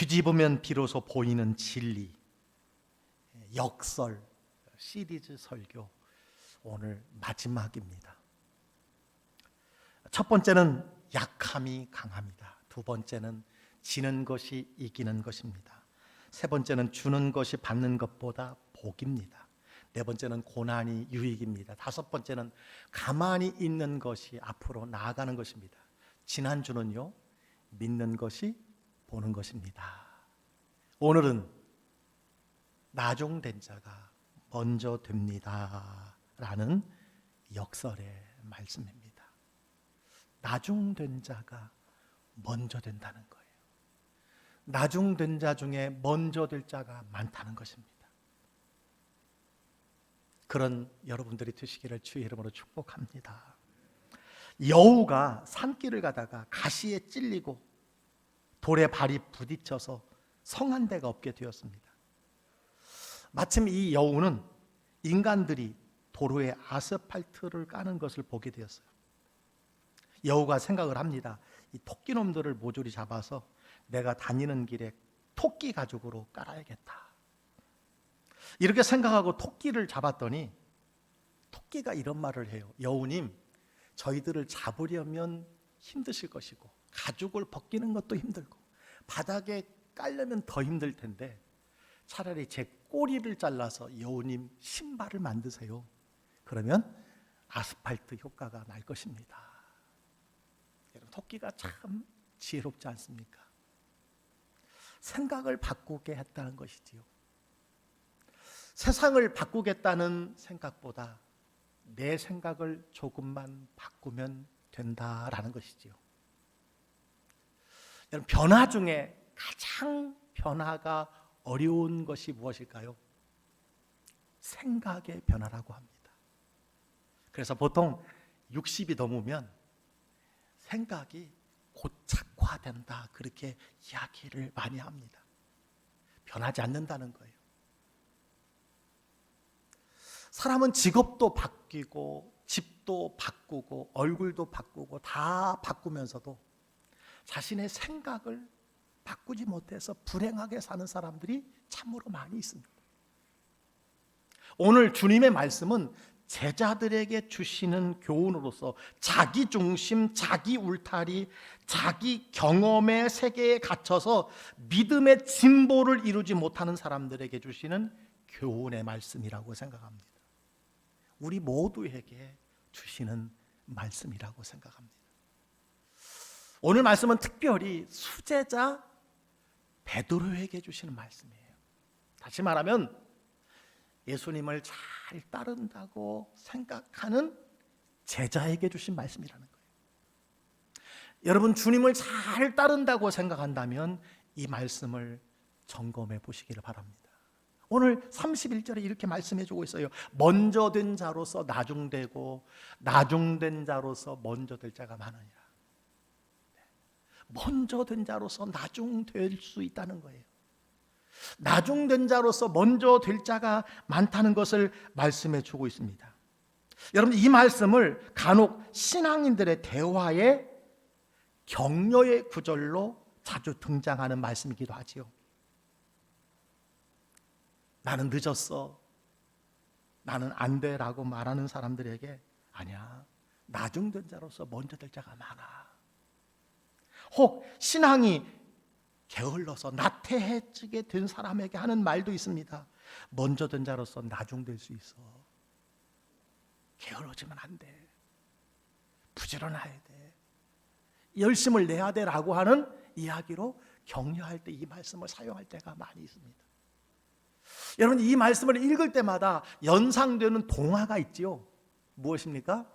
뒤집으면 비로소 보이는 진리, 역설 시리즈 설교 오늘 마지막입니다. 첫 번째는 약함이 강합니다. 두 번째는 지는 것이 이기는 것입니다. 세 번째는 주는 것이 받는 것보다 복입니다. 네 번째는 고난이 유익입니다. 다섯 번째는 가만히 있는 것이 앞으로 나아가는 것입니다. 지난주는요, 믿는 것이 보는 것입니다. 오늘은 나중된 자가 먼저 됩니다 라는 역설의 말씀입니다. 나중된 자가 먼저 된다는 거예요. 나중된 자 중에 먼저 될 자가 많다는 것입니다. 그런 여러분들이 되시기를 주의 이름으로 축복합니다. 여우가 산길을 가다가 가시에 찔리고 돌에 발이 부딪혀서 성한 데가 없게 되었습니다. 마침 이 여우는 인간들이 도로에 아스팔트를 까는 것을 보게 되었어요. 여우가 생각을 합니다. 이 토끼놈들을 모조리 잡아서 내가 다니는 길에 토끼 가죽으로 깔아야겠다. 이렇게 생각하고 토끼를 잡았더니 토끼가 이런 말을 해요. 여우님, 저희들을 잡으려면 힘드실 것이고 가죽을 벗기는 것도 힘들고 바닥에 깔려면 더 힘들 텐데 차라리 제 꼬리를 잘라서 여우님 신발을 만드세요. 그러면 아스팔트 효과가 날 것입니다. 여러분, 토끼가 참 지혜롭지 않습니까? 생각을 바꾸게 했다는 것이지요. 세상을 바꾸겠다는 생각보다 내 생각을 조금만 바꾸면 된다라는 것이지요. 여러분, 변화 중에 가장 변화가 어려운 것이 무엇일까요? 생각의 변화라고 합니다. 그래서 보통 60이 넘으면 생각이 고착화된다, 그렇게 이야기를 많이 합니다. 변하지 않는다는 거예요. 사람은 직업도 바뀌고 집도 바꾸고 얼굴도 바꾸고 다 바꾸면서도 자신의 생각을 바꾸지 못해서 불행하게 사는 사람들이 참으로 많이 있습니다. 오늘 주님의 말씀은 제자들에게 주시는 교훈으로서 자기 중심, 자기 울타리, 자기 경험의 세계에 갇혀서 믿음의 진보를 이루지 못하는 사람들에게 주시는 교훈의 말씀이라고 생각합니다. 우리 모두에게 주시는 말씀이라고 생각합니다. 오늘 말씀은 특별히 수제자 베드로에게 주시는 말씀이에요. 다시 말하면 예수님을 잘 따른다고 생각하는 제자에게 주신 말씀이라는 거예요. 여러분, 주님을 잘 따른다고 생각한다면 이 말씀을 점검해 보시기를 바랍니다. 오늘 31절에 이렇게 말씀해 주고 있어요. 먼저 된 자로서 나중되고 나중된 자로서 먼저 될 자가 많으니라. 먼저 된 자로서 나중될 수 있다는 거예요. 나중된 자로서 먼저 될 자가 많다는 것을 말씀해 주고 있습니다. 여러분, 이 말씀을 간혹 신앙인들의 대화의 격려의 구절로 자주 등장하는 말씀이기도 하지요. 나는 늦었어, 나는 안 돼라고 말하는 사람들에게 아니야, 나중된 자로서 먼저 될 자가 많아. 혹 신앙이 게을러서 나태해지게 된 사람에게 하는 말도 있습니다. 먼저 된 자로서 나중될 수 있어. 게을러지면 안 돼. 부지런해야 돼. 열심을 내야 돼라고 하는 이야기로 격려할 때 이 말씀을 사용할 때가 많이 있습니다. 여러분, 이 말씀을 읽을 때마다 연상되는 동화가 있지요. 무엇입니까?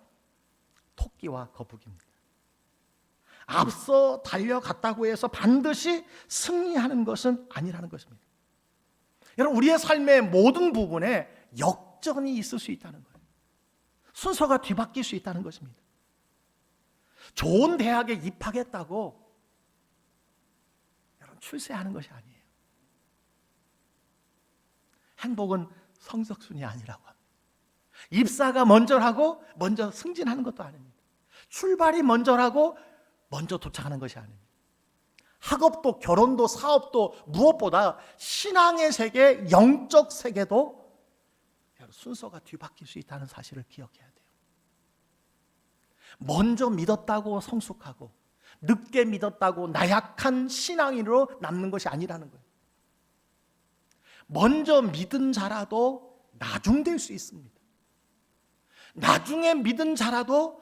토끼와 거북입니다. 앞서 달려갔다고 해서 반드시 승리하는 것은 아니라는 것입니다. 여러분, 우리의 삶의 모든 부분에 역전이 있을 수 있다는 거예요. 순서가 뒤바뀔 수 있다는 것입니다. 좋은 대학에 입학했다고 여러분 출세하는 것이 아니에요. 행복은 성적순이 아니라고 합니다. 입사가 먼저라고 먼저 승진하는 것도 아닙니다. 출발이 먼저라고 먼저 도착하는 것이 아닙니다. 학업도 결혼도 사업도 무엇보다 신앙의 세계, 영적 세계도 순서가 뒤바뀔 수 있다는 사실을 기억해야 돼요. 먼저 믿었다고 성숙하고 늦게 믿었다고 나약한 신앙인으로 남는 것이 아니라는 거예요. 먼저 믿은 자라도 나중될 수 있습니다. 나중에 믿은 자라도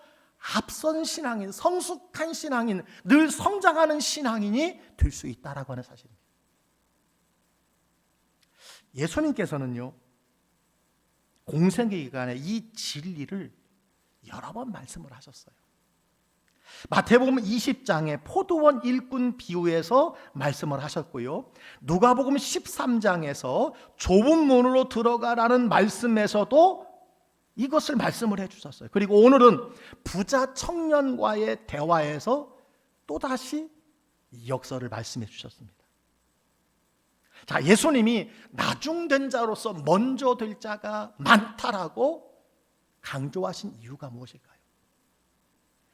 앞선 신앙인, 성숙한 신앙인, 늘 성장하는 신앙인이 될 수 있다라고 하는 사실입니다. 예수님께서는요, 공생의 기간에 이 진리를 여러 번 말씀을 하셨어요. 마태복음 20장에 포도원 일꾼 비유에서 말씀을 하셨고요, 누가복음 13장에서 좁은 문으로 들어가라는 말씀에서도 이것을 말씀을 해주셨어요. 그리고 오늘은 부자 청년과의 대화에서 또다시 이 역설을 말씀해 주셨습니다. 자, 예수님이 나중된 자로서 먼저 될 자가 많다라고 강조하신 이유가 무엇일까요?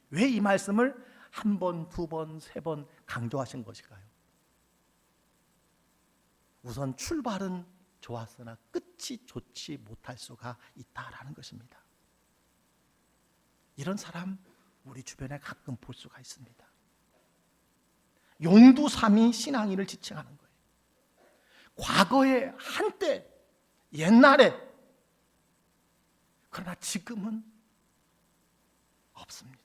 왜 이 말씀을 한 번, 두 번, 세 번 강조하신 것일까요? 우선 출발은 좋았으나 끝이 좋지 못할 수가 있다라는 것입니다. 이런 사람 우리 주변에 가끔 볼 수가 있습니다. 용두삼이 신앙인을 지칭하는 거예요. 과거에 한때 옛날에, 그러나 지금은 없습니다.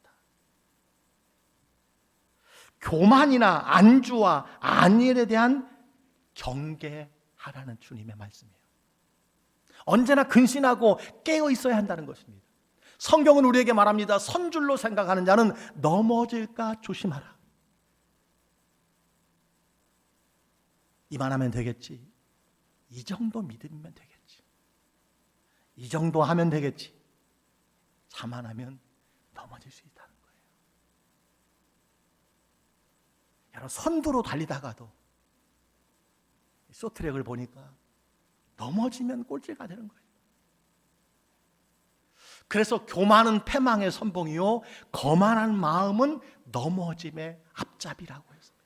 교만이나 안주와 안일에 대한 경계하라는 주님의 말씀이에요. 언제나 근신하고 깨어 있어야 한다는 것입니다. 성경은 우리에게 말합니다. 선줄로 생각하는 자는 넘어질까 조심하라. 이만하면 되겠지, 이 정도 믿으면 되겠지, 이 정도 하면 되겠지, 자만하면 넘어질 수 있다는 거예요. 여러분, 선두로 달리다가도 쇼트랙을 보니까 넘어지면 꼴찌가 되는 거예요. 그래서 교만은 패망의 선봉이요, 거만한 마음은 넘어짐의 앞잡이라고 했어요.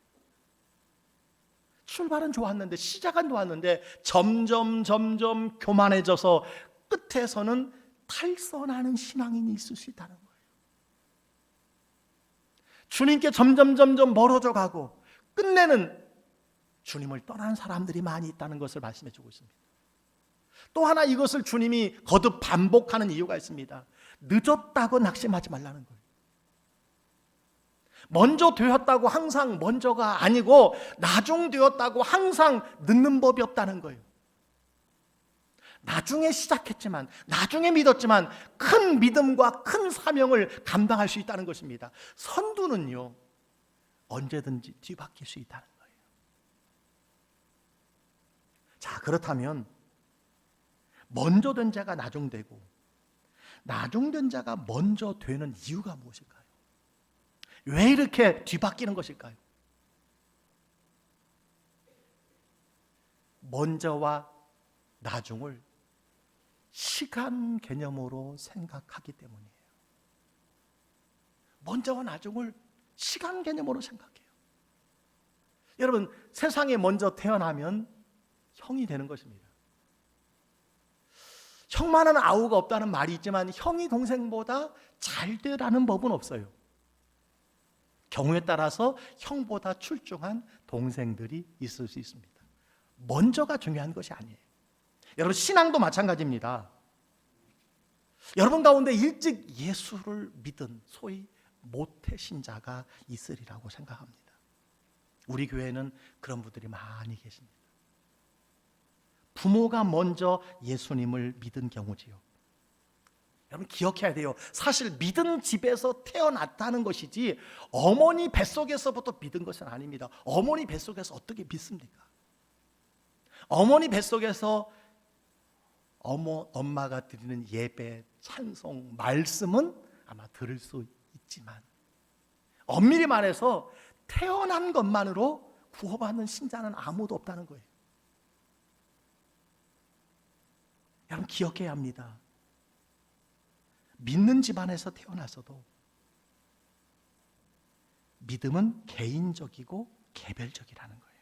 출발은 좋았는데, 시작은 좋았는데 점점 교만해져서 끝에서는 탈선하는 신앙인이 있을 수 있다는 거예요. 주님께 점점 멀어져 가고 끝내는 주님을 떠난 사람들이 많이 있다는 것을 말씀해 주고 있습니다. 또 하나 이것을 주님이 거듭 반복하는 이유가 있습니다. 늦었다고 낙심하지 말라는 거예요. 먼저 되었다고 항상 먼저가 아니고 나중 되었다고 항상 늦는 법이 없다는 거예요. 나중에 시작했지만, 나중에 믿었지만 큰 믿음과 큰 사명을 감당할 수 있다는 것입니다. 선두는요, 언제든지 뒤바뀔 수 있다는 거예요. 자, 그렇다면 먼저 된 자가 나중되고 나중된 자가 먼저 되는 이유가 무엇일까요? 왜 이렇게 뒤바뀌는 것일까요? 먼저와 나중을 시간 개념으로 생각하기 때문이에요. 먼저와 나중을 시간 개념으로 생각해요. 여러분, 세상에 먼저 태어나면 형이 되는 것입니다. 형만한 아우가 없다는 말이 있지만 형이 동생보다 잘 되라는 법은 없어요. 경우에 따라서 형보다 출중한 동생들이 있을 수 있습니다. 먼저가 중요한 것이 아니에요. 여러분, 신앙도 마찬가지입니다. 여러분 가운데 일찍 예수를 믿은 소위 모태신자가 있으리라고 생각합니다. 우리 교회는 그런 분들이 많이 계십니다. 부모가 먼저 예수님을 믿은 경우지요. 여러분, 기억해야 돼요. 사실 믿은 집에서 태어났다는 것이지 어머니 뱃속에서부터 믿은 것은 아닙니다. 어머니 뱃속에서 어떻게 믿습니까? 어머니 뱃속에서 엄마가 드리는 예배, 찬송, 말씀은 아마 들을 수 있지만 엄밀히 말해서 태어난 것만으로 구원받는 신자는 아무도 없다는 거예요. 여러분, 기억해야 합니다. 믿는 집안에서 태어났어도 믿음은 개인적이고 개별적이라는 거예요.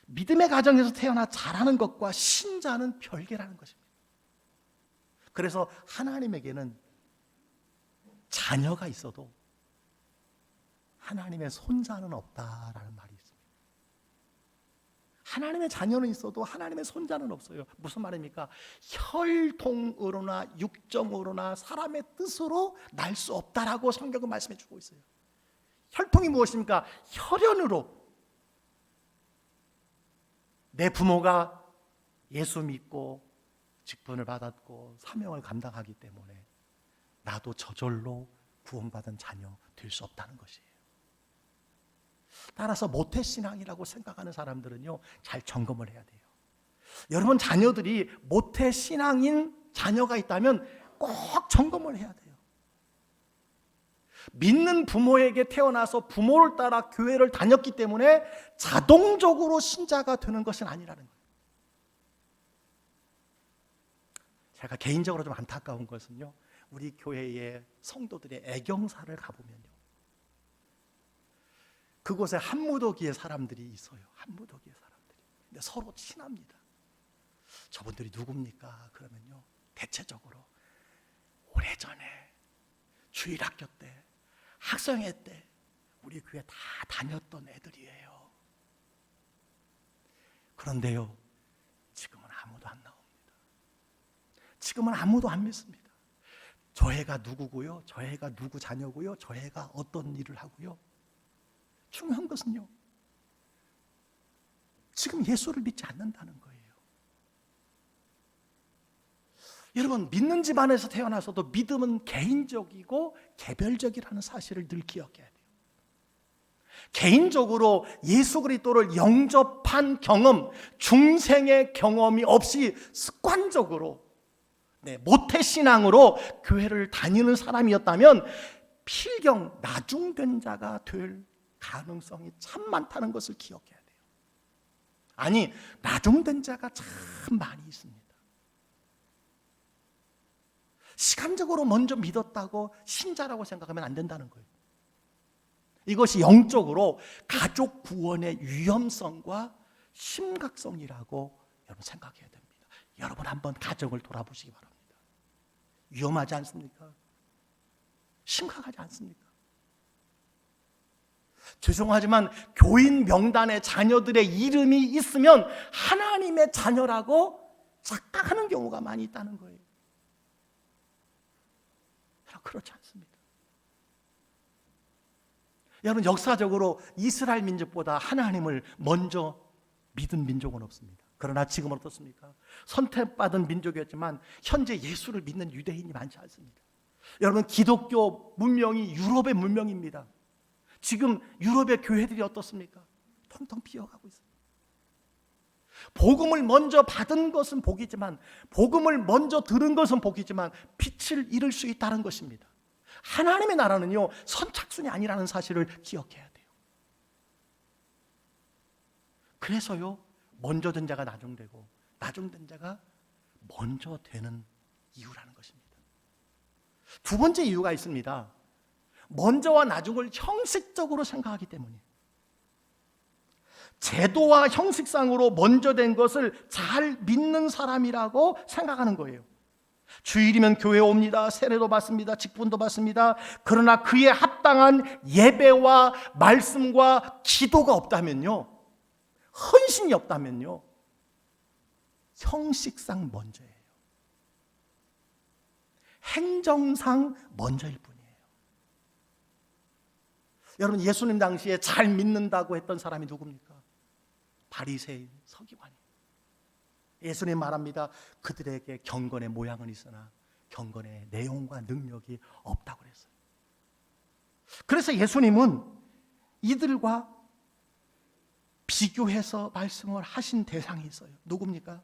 믿음의 가정에서 태어나 자라는 것과 신자는 별개라는 것입니다. 그래서 하나님에게는 자녀가 있어도 하나님의 손자는 없다라는 말이 있습니다. 하나님의 자녀는 있어도 하나님의 손자는 없어요. 무슨 말입니까? 혈통으로나 육정으로나 사람의 뜻으로 날 수 없다라고 성경은 말씀해 주고 있어요. 혈통이 무엇입니까? 혈연으로 내 부모가 예수 믿고 직분을 받았고 사명을 감당하기 때문에 나도 저절로 구원받은 자녀 될 수 없다는 것이에요. 따라서 모태신앙이라고 생각하는 사람들은요, 잘 점검을 해야 돼요. 여러분 자녀들이 모태신앙인 자녀가 있다면 꼭 점검을 해야 돼요. 믿는 부모에게 태어나서 부모를 따라 교회를 다녔기 때문에 자동적으로 신자가 되는 것은 아니라는 거예요. 제가 개인적으로 좀 안타까운 것은요, 우리 교회의 성도들의 애경사를 가보면요, 그곳에 한무더기의 사람들이 있어요. 한무더기의 사람들이. 근데 서로 친합니다. 저분들이 누굽니까? 그러면요, 대체적으로 오래전에 주일학교 때, 학생회 때 우리 교회 다 다녔던 애들이에요. 그런데요, 지금은 아무도 안 나옵니다. 지금은 아무도 안 믿습니다. 저 애가 누구고요? 저 애가 누구 자녀고요? 저 애가 어떤 일을 하고요? 중요한 것은요, 지금 예수를 믿지 않는다는 거예요. 여러분, 믿는 집안에서 태어나서도 믿음은 개인적이고 개별적이라는 사실을 늘 기억해야 돼요. 개인적으로 예수 그리스도를 영접한 경험, 중생의 경험이 없이 습관적으로 모태신앙으로 교회를 다니는 사람이었다면 필경 나중된 자가 될 가능성이 참 많다는 것을 기억해야 돼요. 아니, 나중된 자가 참 많이 있습니다. 시간적으로 먼저 믿었다고 신자라고 생각하면 안 된다는 거예요. 이것이 영적으로 가족 구원의 위험성과 심각성이라고 여러분 생각해야 됩니다. 여러분 한번 가정을 돌아보시기 바랍니다. 위험하지 않습니까? 심각하지 않습니까? 죄송하지만 교인 명단에 자녀들의 이름이 있으면 하나님의 자녀라고 착각하는 경우가 많이 있다는 거예요. 그렇지 않습니다. 여러분, 역사적으로 이스라엘 민족보다 하나님을 먼저 믿은 민족은 없습니다. 그러나 지금은 어떻습니까? 선택받은 민족이었지만 현재 예수를 믿는 유대인이 많지 않습니다. 여러분, 기독교 문명이 유럽의 문명입니다. 지금 유럽의 교회들이 어떻습니까? 텅텅 비어가고 있습니다. 복음을 먼저 받은 것은 복이지만, 복음을 먼저 들은 것은 복이지만 빛을 잃을 수 있다는 것입니다. 하나님의 나라는요, 선착순이 아니라는 사실을 기억해야 돼요. 그래서요, 먼저 된 자가 나중되고 나중된 자가 먼저 되는 이유라는 것입니다. 두 번째 이유가 있습니다. 먼저와 나중을 형식적으로 생각하기 때문이에요. 제도와 형식상으로 먼저 된 것을 잘 믿는 사람이라고 생각하는 거예요. 주일이면 교회에 옵니다. 세례도 받습니다. 직분도 받습니다. 그러나 그에 합당한 예배와 말씀과 기도가 없다면요, 헌신이 없다면요, 형식상 먼저예요. 행정상 먼저일 뿐이에요. 여러분, 예수님 당시에 잘 믿는다고 했던 사람이 누굽니까? 바리새인, 서기관이에요. 예수님 말합니다. 그들에게 경건의 모양은 있으나 경건의 내용과 능력이 없다고 그랬어요. 그래서 예수님은 이들과 비교해서 말씀을 하신 대상이 있어요. 누굽니까?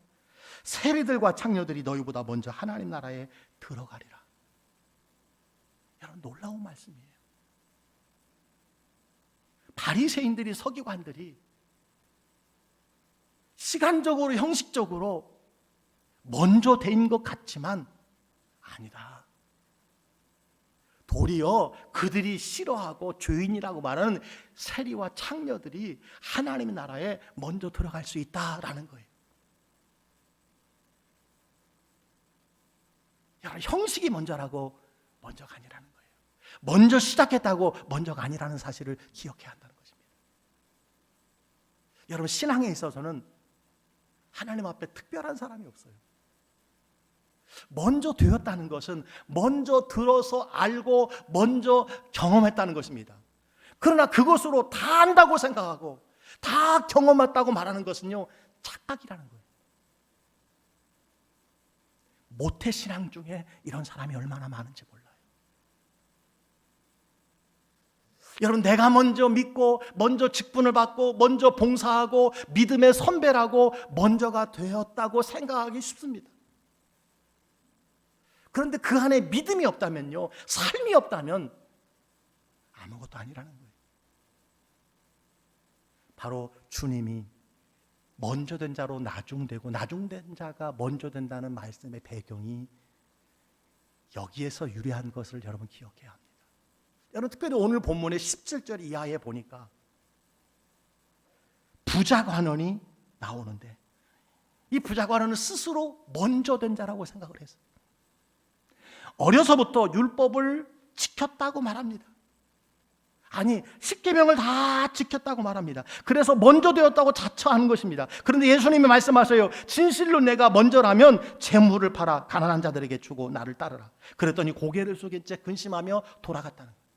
세리들과 창녀들이 너희보다 먼저 하나님 나라에 들어가리라. 여러분, 놀라운 말씀이에요. 바리새인들이, 서기관들이 시간적으로, 형식적으로 먼저 된 것 같지만 아니다. 도리어 그들이 싫어하고 죄인이라고 말하는 세리와 창녀들이 하나님의 나라에 먼저 들어갈 수 있다라는 거예요. 여러분, 형식이 먼저라고 먼저가 아니라는 거예요. 먼저 시작했다고 먼저가 아니라는 사실을 기억해야 한다는 것입니다. 여러분, 신앙에 있어서는 하나님 앞에 특별한 사람이 없어요. 먼저 되었다는 것은 먼저 들어서 알고 먼저 경험했다는 것입니다. 그러나 그것으로 다 안다고 생각하고 다 경험했다고 말하는 것은요, 착각이라는 거예요. 모태신앙 중에 이런 사람이 얼마나 많은지 몰라요. 여러분, 내가 먼저 믿고 먼저 직분을 받고 먼저 봉사하고 믿음의 선배라고 먼저가 되었다고 생각하기 쉽습니다. 그런데 그 안에 믿음이 없다면요, 삶이 없다면 아무것도 아니라는 거예요. 바로 주님이 먼저 된 자로 나중되고 나중된 자가 먼저 된다는 말씀의 배경이 여기에서 유래한 것을 여러분 기억해야 합니다. 여러분, 특별히 오늘 본문의 17절 이하에 보니까 부자관원이 나오는데 이 부자관원은 스스로 먼저 된 자라고 생각을 했어요. 어려서부터 율법을 지켰다고 말합니다. 아니, 십계명을 다 지켰다고 말합니다. 그래서 먼저 되었다고 자처하는 것입니다. 그런데 예수님이 말씀하세요. 진실로 내가 먼저라면 재물을 팔아 가난한 자들에게 주고 나를 따르라. 그랬더니 고개를 숙인 채 근심하며 돌아갔다는 거예요.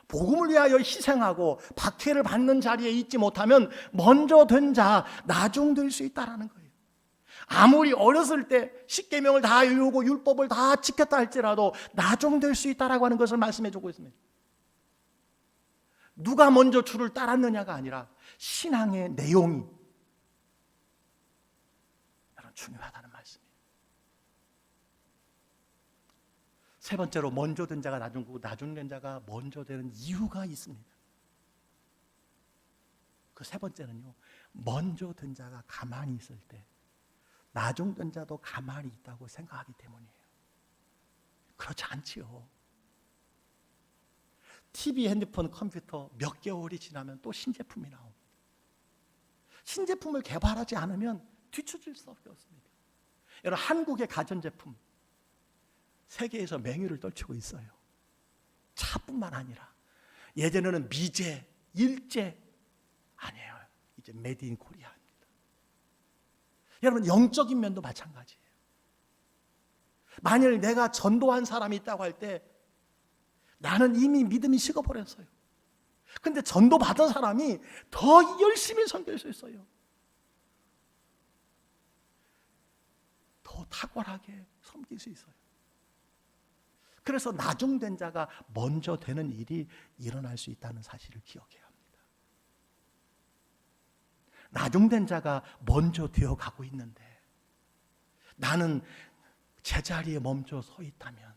복음을 위하여 희생하고 박해를 받는 자리에 있지 못하면 먼저 된 자, 나중될 수 있다는 거예요. 아무리 어렸을 때 십계명을 다 외우고 율법을 다 지켰다 할지라도 나중될 수 있다라고 하는 것을 말씀해 주고 있습니다. 누가 먼저 주를 따랐느냐가 아니라 신앙의 내용이 여러분 중요하다는 말씀이에요. 세 번째로 먼저 된 자가 나중되고 나중된 자가 먼저 되는 이유가 있습니다. 그 세 번째는요, 먼저 된 자가 가만히 있을 때 나중된 자도 가만히 있다고 생각하기 때문이에요. 그렇지 않지요. TV, 핸드폰, 컴퓨터 몇 개월이 지나면 또 신제품이 나옵니다. 신제품을 개발하지 않으면 뒤처질 수밖에 없습니다. 여러분, 한국의 가전제품 세계에서 맹위를 떨치고 있어요. 차뿐만 아니라 예전에는 미제, 일제 아니에요. 이제 메이드 인 코리아. 여러분, 영적인 면도 마찬가지예요. 만일 내가 전도한 사람이 있다고 할 때 나는 이미 믿음이 식어버렸어요. 근데 전도받은 사람이 더 열심히 섬길 수 있어요. 더 탁월하게 섬길 수 있어요. 그래서 나중된 자가 먼저 되는 일이 일어날 수 있다는 사실을 기억해야 합니다. 나중된 자가 먼저 되어가고 있는데 나는 제자리에 멈춰 서 있다면,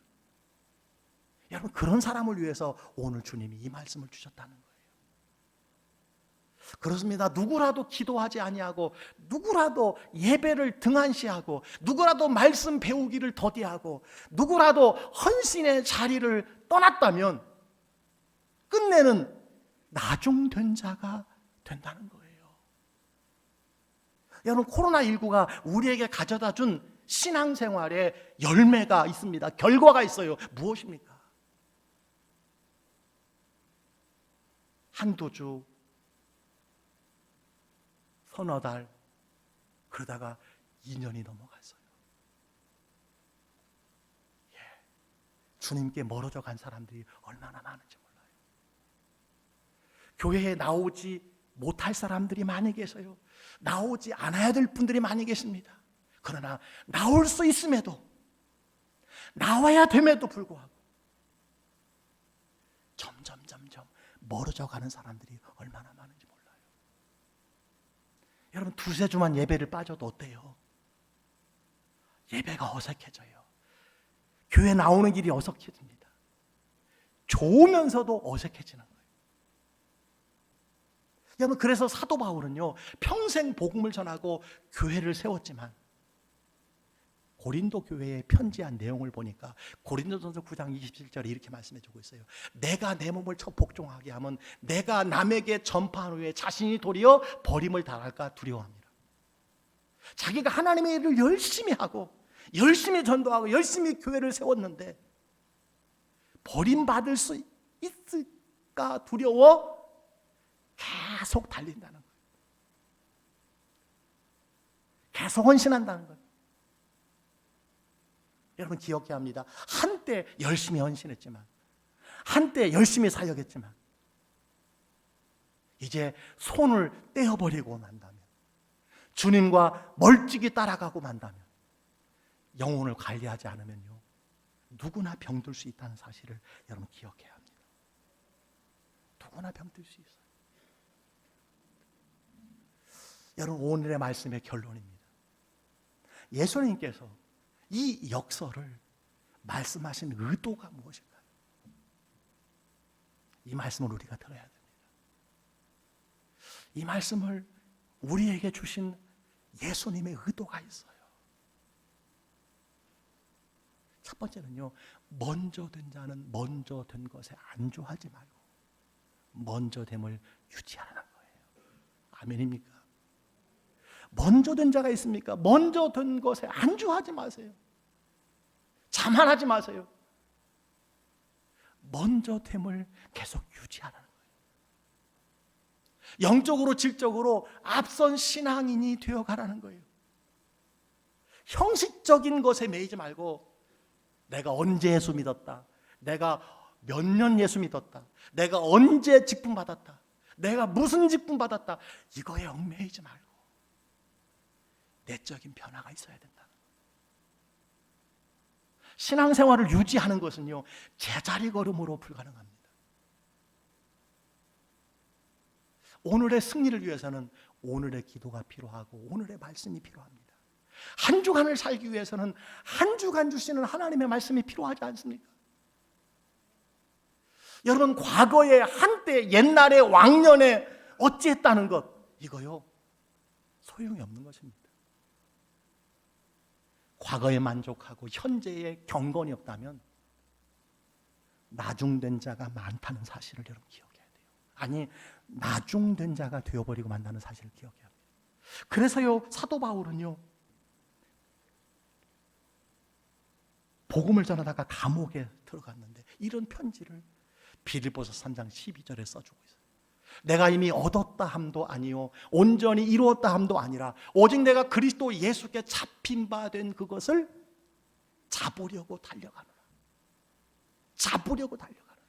여러분, 그런 사람을 위해서 오늘 주님이 이 말씀을 주셨다는 거예요. 그렇습니다. 누구라도 기도하지 아니하고 누구라도 예배를 등한시하고 누구라도 말씀 배우기를 더디하고 누구라도 헌신의 자리를 떠났다면 끝내는 나중된 자가 된다는 거예요. 여러분, 코로나19가 우리에게 가져다 준 신앙생활에 열매가 있습니다. 결과가 있어요. 무엇입니까? 한두 주, 서너 달, 그러다가 2년이 넘어갔어요. 주님께 멀어져 간 사람들이 얼마나 많은지 몰라요. 교회에 나오지 못할 사람들이 많이 계세요. 나오지 않아야 될 분들이 많이 계십니다. 그러나 나올 수 있음에도, 나와야 됨에도 불구하고 점점 멀어져 가는 사람들이 얼마나 많은지 몰라요. 여러분, 두세 주만 예배를 빠져도 어때요? 예배가 어색해져요. 교회 나오는 길이 어색해집니다. 좋으면서도 어색해지는 거예요. 여러분, 그래서 사도 바울은요, 평생 복음을 전하고 교회를 세웠지만 고린도 교회에 편지한 내용을 보니까 고린도전서 9장 27절에 이렇게 말씀해 주고 있어요. 내가 내 몸을 복종하게 하면 내가 남에게 전파한 후에 자신이 도리어 버림을 당할까 두려워합니다. 자기가 하나님의 일을 열심히 하고 열심히 전도하고 열심히 교회를 세웠는데 버림받을 수 있을까 두려워 계속 달린다는 거예요. 계속 헌신한다는 거예요. 여러분 기억해야 합니다. 한때 열심히 헌신했지만, 한때 열심히 사역했지만 이제 손을 떼어버리고 난다면, 주님과 멀찍이 따라가고 만다면, 영혼을 관리하지 않으면요 누구나 병들 수 있다는 사실을 여러분 기억해야 합니다. 누구나 병들 수 있어요. 여러분 오늘의 말씀의 결론입니다. 예수님께서 이 역설을 말씀하신 의도가 무엇일까요? 이 말씀을 우리가 들어야 됩니다. 이 말씀을 우리에게 주신 예수님의 의도가 있어요. 첫 번째는요, 먼저 된 자는 먼저 된 것에 안주하지 말고 먼저 됨을 유지하라는 거예요. 아멘입니까? 먼저 된 자가 있습니까? 먼저 된 것에 안주하지 마세요. 자만하지 마세요. 먼저 됨을 계속 유지하라는 거예요. 영적으로 질적으로 앞선 신앙인이 되어가라는 거예요. 형식적인 것에 매이지 말고 내가 언제 예수 믿었다, 내가 몇 년 예수 믿었다, 내가 언제 직분 받았다, 내가 무슨 직분 받았다, 이거에 얽매이지 말고 내적인 변화가 있어야 된다. 신앙생활을 유지하는 것은요 제자리 걸음으로 불가능합니다. 오늘의 승리를 위해서는 오늘의 기도가 필요하고 오늘의 말씀이 필요합니다. 한 주간을 살기 위해서는 한 주간 주시는 하나님의 말씀이 필요하지 않습니까? 여러분 과거에 한때 옛날에 왕년에 어찌했다는 것, 이거요 소용이 없는 것입니다. 과거에 만족하고 현재에 경건이 없다면 나중된 자가 많다는 사실을 여러분 기억해야 돼요. 아니 나중된 자가 되어버리고 만다는 사실을 기억해야 합니다. 그래서요 사도 바울은요 복음을 전하다가 감옥에 들어갔는데 이런 편지를 빌립보서 3장 12절에 써주고 있어요. 내가 이미 얻었다 함도 아니요 온전히 이루었다 함도 아니라 오직 내가 그리스도 예수께 잡힌 바 된 그것을 잡으려고 달려가노라. 잡으려고 달려가노라.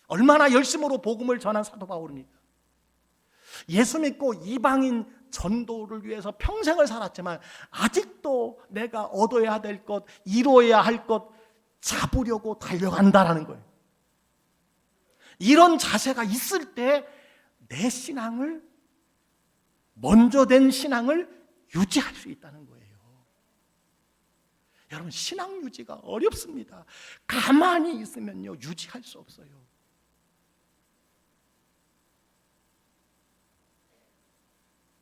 얼마나 열심으로 복음을 전한 사도 바울입니까? 예수 믿고 이방인 전도를 위해서 평생을 살았지만 아직도 내가 얻어야 될 것, 이루어야 할 것 잡으려고 달려간다라는 거예요. 이런 자세가 있을 때 내 신앙을, 먼저 된 신앙을 유지할 수 있다는 거예요. 여러분 신앙 유지가 어렵습니다. 가만히 있으면요 유지할 수 없어요.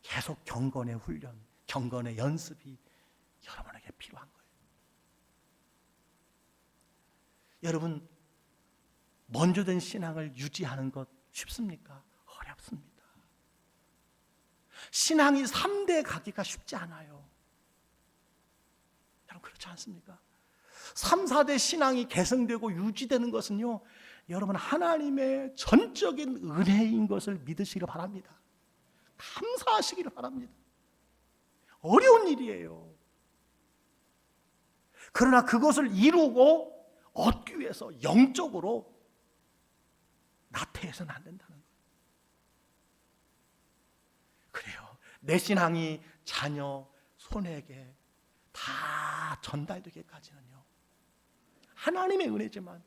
계속 경건의 훈련, 경건의 연습이 여러분에게 필요한 거예요. 여러분 먼저 된 신앙을 유지하는 것 쉽습니까? 어렵습니다. 신앙이 3대 가기가 쉽지 않아요. 여러분 그렇지 않습니까? 3, 4대 신앙이 계승되고 유지되는 것은요 여러분 하나님의 전적인 은혜인 것을 믿으시기 바랍니다. 감사하시기를 바랍니다. 어려운 일이에요. 그러나 그것을 이루고 얻기 위해서 영적으로 나태해서는 안 된다는 거예요. 그래요. 내 신앙이 자녀, 손에게 다 전달되기까지는요 하나님의 은혜지만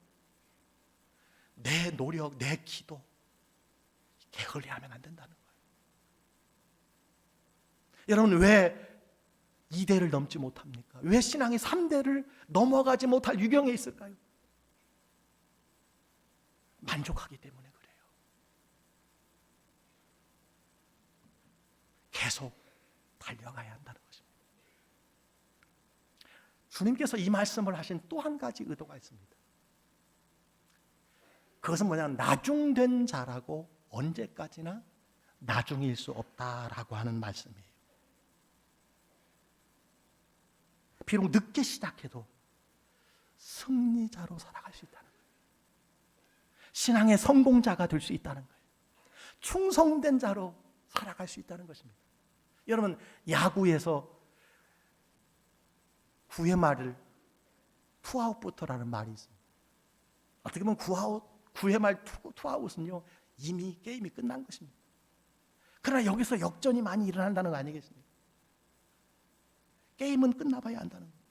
내 노력, 내 기도 게을리하면 안 된다는 거예요. 여러분 왜 2대를 넘지 못합니까? 왜 신앙이 3대를 넘어가지 못할 유경에 있을까요? 만족하기 때문에 그래요. 계속 달려가야 한다는 것입니다. 주님께서 이 말씀을 하신 또 한 가지 의도가 있습니다. 그것은 뭐냐면 나중된 자라고 언제까지나 나중일 수 없다라고 하는 말씀이에요. 비록 늦게 시작해도 승리자로 살아갈 수 있다는 거예요. 신앙의 성공자가 될 수 있다는 거예요. 충성된 자로 살아갈 수 있다는 것입니다. 여러분, 야구에서 9회 말을 투아웃부터라는 말이 있습니다. 어떻게 보면 9회 말 투아웃은요, 이미 게임이 끝난 것입니다. 그러나 여기서 역전이 많이 일어난다는 거 아니겠습니까? 게임은 끝나봐야 한다는 거예요.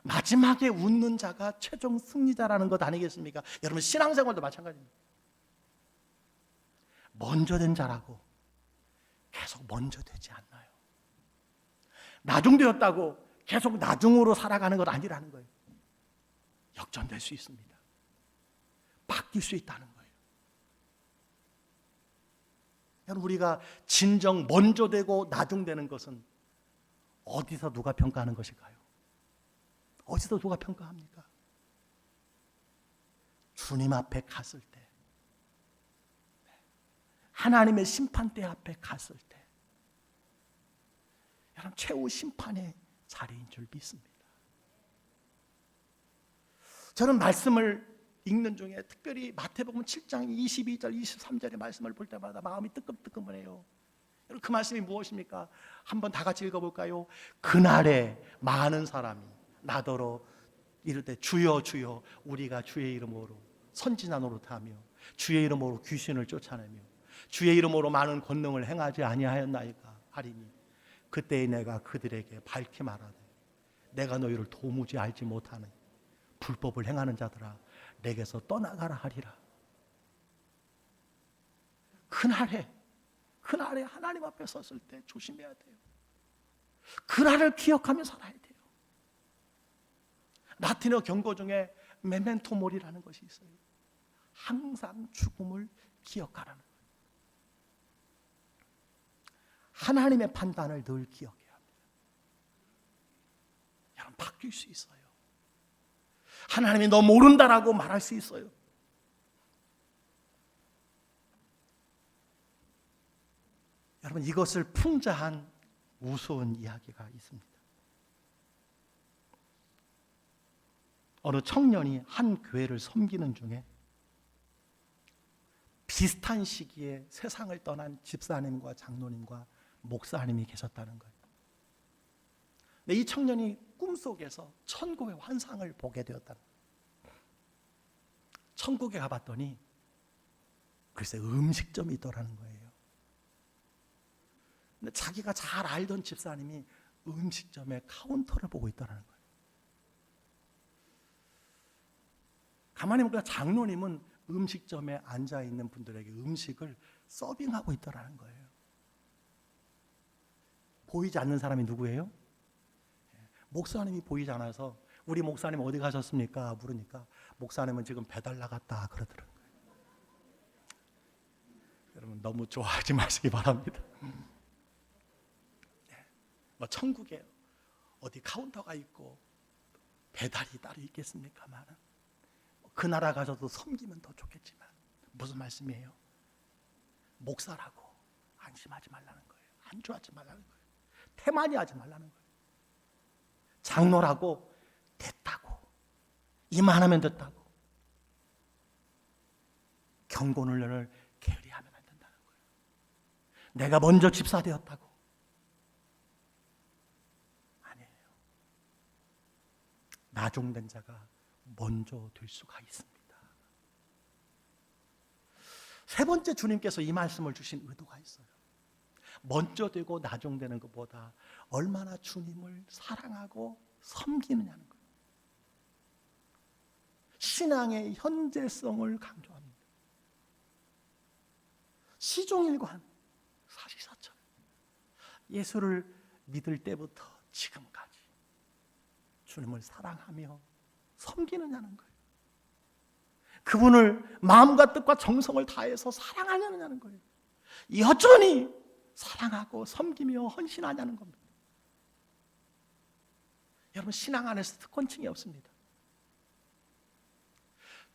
마지막에 웃는 자가 최종 승리자라는 것 아니겠습니까? 여러분, 신앙생활도 마찬가지입니다. 먼저 된 자라고 계속 먼저 되지 않나요? 나중되었다고 계속 나중으로 살아가는 것 아니라는 거예요. 역전될 수 있습니다. 바뀔 수 있다는 거예요. 여러분, 우리가 진정 먼저 되고 나중되는 것은 어디서 누가 평가하는 것일까요? 어디서 누가 평가합니까? 주님 앞에 갔을 때, 하나님의 심판대 앞에 갔을 때, 여러분, 최후 심판의 자리인 줄 믿습니다. 저는 말씀을 읽는 중에 특별히 마태복음 7장 22절 23절의 말씀을 볼 때마다 마음이 뜨끔뜨끔해요. 여러분, 그 말씀이 무엇입니까? 한번 다 같이 읽어볼까요? 그날에 많은 사람이 나더러 이르되 주여 주여 우리가 주의 이름으로 선지자 노릇하며 주의 이름으로 귀신을 쫓아내며 주의 이름으로 많은 권능을 행하지 아니하였나이까 하리니 그때에 내가 그들에게 밝히 말하되 내가 너희를 도무지 알지 못하는 불법을 행하는 자들아 내게서 떠나가라 하리라. 그날에 하나님 앞에 섰을 때 조심해야 돼요. 그날을 기억하며 살아야 돼요. 라틴어 경고 중에 메멘토 모리라는 것이 있어요. 항상 죽음을 기억하라는 거예요. 하나님의 판단을 늘 기억해야 합니다. 여러분, 바뀔 수 있어요. 하나님이 너 모른다라고 말할 수 있어요. 여러분, 이것을 풍자한 우스운 이야기가 있습니다. 어느 청년이 한 교회를 섬기는 중에 비슷한 시기에 세상을 떠난 집사님과 장로님과 목사님이 계셨다는 거예요. 근데 이 청년이 꿈속에서 천국의 환상을 보게 되었다는 거예요. 천국에 가봤더니 글쎄 음식점이 있더라는 거예요. 근데 자기가 잘 알던 집사님이 음식점의 카운터를 보고 있더라는 거예요. 가만히 보니까 장로님은 음식점에 앉아있는 분들에게 음식을 서빙하고 있더라는 거예요. 보이지 않는 사람이 누구예요? 목사님이 보이지 않아서 우리 목사님 어디 가셨습니까? 물으니까 목사님은 지금 배달 나갔다 그러더라고요. 여러분, 너무 좋아하지 마시기 바랍니다. 뭐 천국에 어디 카운터가 있고 배달이 따로 있겠습니까만 그 나라 가서도 섬기면 더 좋겠지만 무슨 말씀이에요? 목사라고 안심하지 말라는 거예요. 안주하지 말라는 거예요. 태만히 하지 말라는 거예요. 장로라고 됐다고 이만하면 됐다고 경건훈련을 게으리하면 안 된다는 거예요. 내가 먼저 집사 되었다고 아니에요. 나중된 자가 먼저 될 수가 있습니다. 세 번째, 주님께서 이 말씀을 주신 의도가 있어요. 먼저 되고 나중되는 것보다 얼마나 주님을 사랑하고 섬기느냐는 거예요. 신앙의 현재성을 강조합니다. 시종일관, 사시사철 예수를 믿을 때부터 지금까지 주님을 사랑하며 섬기느냐는 거예요. 그분을 마음과 뜻과 정성을 다해서 사랑하느냐는 거예요. 여전히 사랑하고 섬기며 헌신하냐는 겁니다. 여러분, 신앙 안에서 특권층이 없습니다.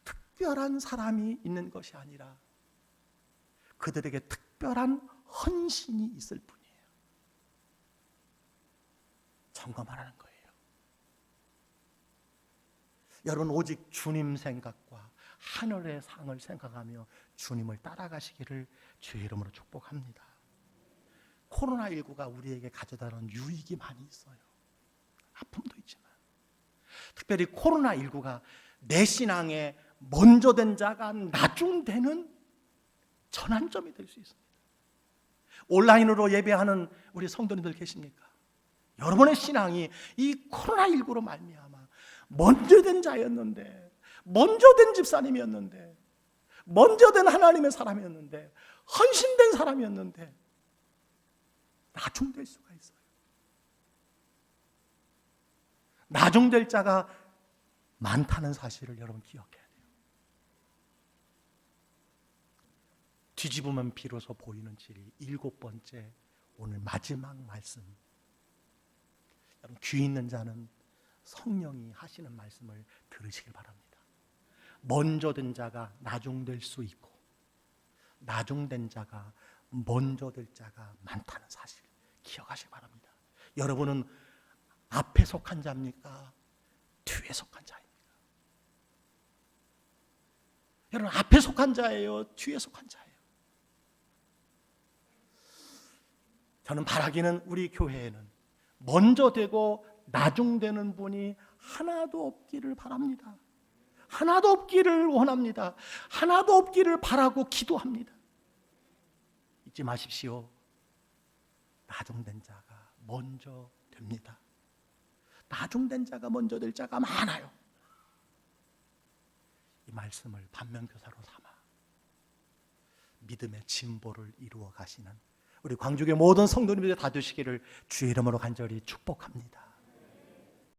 특별한 사람이 있는 것이 아니라 그들에게 특별한 헌신이 있을 뿐이에요. 점검하라는 거예요. 여러분, 오직 주님 생각과 하늘의 상을 생각하며 주님을 따라가시기를 주의 이름으로 축복합니다. 코로나19가 우리에게 가져다는 유익이 많이 있어요. 아픔도 있지만 특별히 코로나19가 내 신앙에 먼저 된 자가 나중되는 전환점이 될 수 있습니다. 온라인으로 예배하는 우리 성도님들 계십니까? 여러분의 신앙이 이 코로나19로 말미암아 먼저 된 자였는데, 먼저 된 집사님이었는데, 먼저 된 하나님의 사람이었는데, 헌신된 사람이었는데 나중될 수가 있어요. 나중될 자가 많다는 사실을 여러분 기억해야 돼요. 뒤집으면 비로소 보이는 진리, 7번째, 오늘 마지막 말씀. 여러분, 귀 있는 자는 성령이 하시는 말씀을 들으시길 바랍니다. 먼저 된 자가 나중될 수 있고, 나중된 자가 먼저 될 자가 많다는 사실 기억하시기 바랍니다. 여러분은 앞에 속한 자입니까? 뒤에 속한 자입니까? 여러분, 앞에 속한 자예요? 뒤에 속한 자예요? 저는 바라기는 우리 교회에는 먼저 되고 나중되는 분이 하나도 없기를 바랍니다. 하나도 없기를 원합니다. 하나도 없기를 바라고 기도합니다. 잊지 마십시오. 나중된 자가 먼저 됩니다. 나중된 자가 먼저 될 자가 많아요. 이 말씀을 반면교사로 삼아 믿음의 진보를 이루어 가시는 우리 광주교회 모든 성도님들이 다 되시기를 주의 이름으로 간절히 축복합니다.